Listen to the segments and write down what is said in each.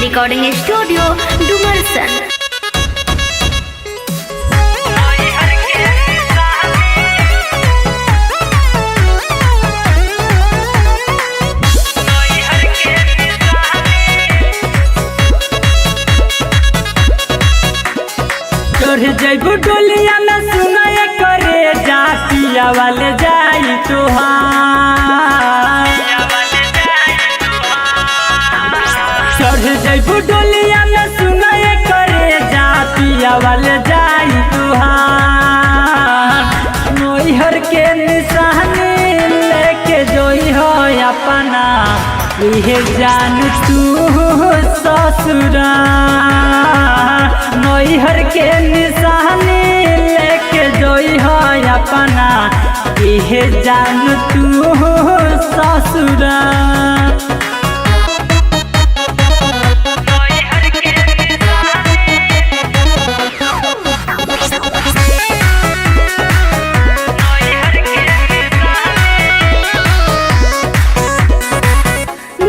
Recording studio Dumarsan. चढ़ जैबू डोलिया में सुनाए करे जातिया वाले जाई तुहार। चढ़ जैबू डोलिया में सुनाए करे जातिया वाले जाई तुहार। नैहर के निशानी लेके जोई हो अपना इहे जान तू ससुरा। नैहर के निशानी लेके जोई हो अपना इहे जान तू ससुरा।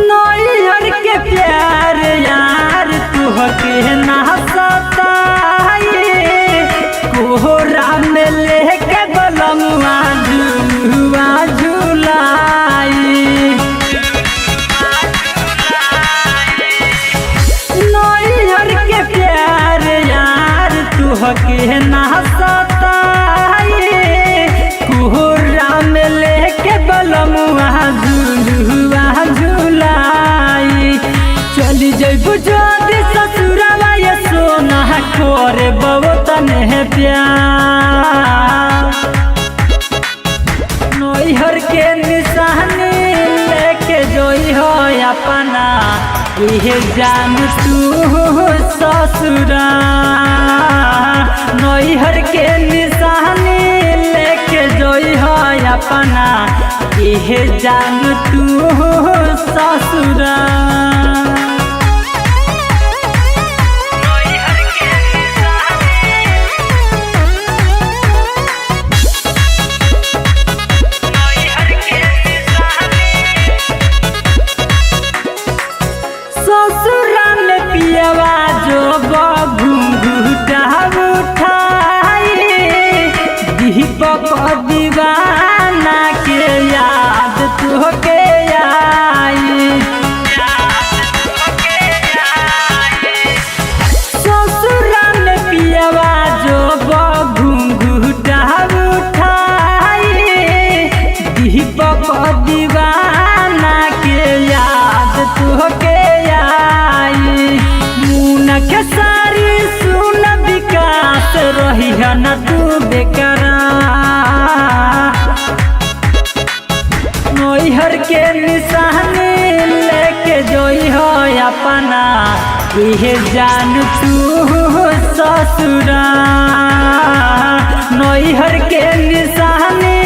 नैहर के प्यार यार तुहके ना सताई। कोहरा में लेके बलमुआ झुलुआ झुलाई। नैहर के प्यार यार तुहके ना सताई। कोहरा में लेके बलमुआ झुलुआ झुलाई। चली जैबू जदी ससुरावा ये सोना करे बहुत ने प्यार। नैहर के निशानी लेके जोई हो अपना इहे जान तू ससुरा। नैहर के निशानी लेके जोई हो अपना इहे जान तू ससुरा। ससुरा में पियवा जो घूंघटा उठाई। दीपक दीवाना के याद तुहके आई। ससुरा में पियवा जो घूंघटा उठाई। दीपक दीवाना के याद तुहके के सारी सुन विकास रही है न तू बेकरा। नैहर के निशानी लेके जोई हो अपना इहे जान तू ससुरा। नैहर के निशानी